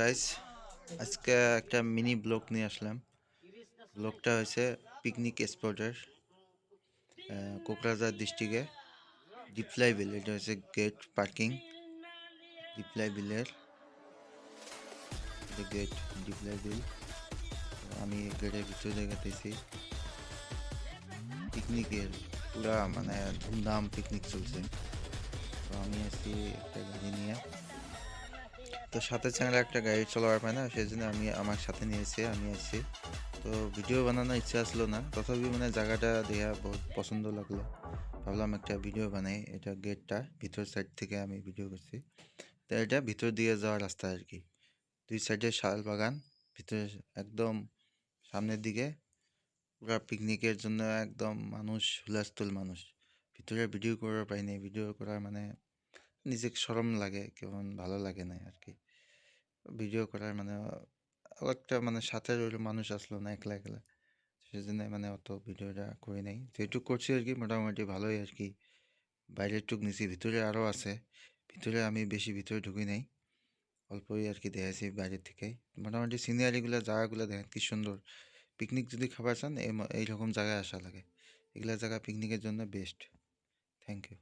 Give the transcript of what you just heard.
Guys, আজকে একটা mini blog নিয়ে আসলাম। ব্লগটা হয়েছে পিকনিক স্পটের কোকরাঝার ডিস্ট্রিক্টে ডিপলাই বিল। এটা হচ্ছে গেট পার্কিং ডিপলাই বিলের গেট ডিপলাই বিল। আমি গেটের ভিতরে দেখাতেছি পিকনিকের পুরা মানে ধুমধাম পিকনিক চলছে। তো আমি আছি একটা গাড়ি নিয়ে, তো সাথে চ্যানেলে একটা গাড়ি চলার পায় না, সেই জন্য আমি আমার সাথে নিয়েছি, আমি আছি। তো ভিডিও বানানোর ইচ্ছা আসলো না, তথাপি মানে জায়গাটা দেখা বহুত পছন্দ লাগলো, ভাবলাম একটা ভিডিও বানাই। এটা গেটটা ভিতর সাইড থেকে আমি ভিডিও করছি। তো এটা ভিতর দিয়ে যাওয়ার রাস্তা আর কি, দুই সাইডে শাল বাগান, ভিতরে একদম সামনের দিকে পুরা পিকনিকের জন্য একদম মানুষ হুলাস্থুল মানুষ। ভিতরে ভিডিও করার পাইনি, ভিডিও করার মানে নিজেকে শরম লাগে, কেমন ভালো লাগে না আর কি ভিডিও করার মানে। একটা মানে সাথে রইল মানুষ আসলো না, একলা একলা, সেজন্য মানে অত ভিডিওটা করি নাই। যেটুক করছি আর কি মোটামুটি ভালোই আর কি। বাইরের টুক নিছি, ভিতরে আরও আছে। ভিতরে আমি বেশি ভিতরে ঢুকি নাই, অল্পই আর কি দেখেছি বাইরের থেকে। মোটামুটি সিনারিগুলো জায়গাগুলো দেখেন কি সুন্দর। পিকনিক যদি খাবার চান এইরকম জায়গায় আসা লাগে, এগুলা জায়গা পিকনিকের জন্য বেস্ট। Thank you.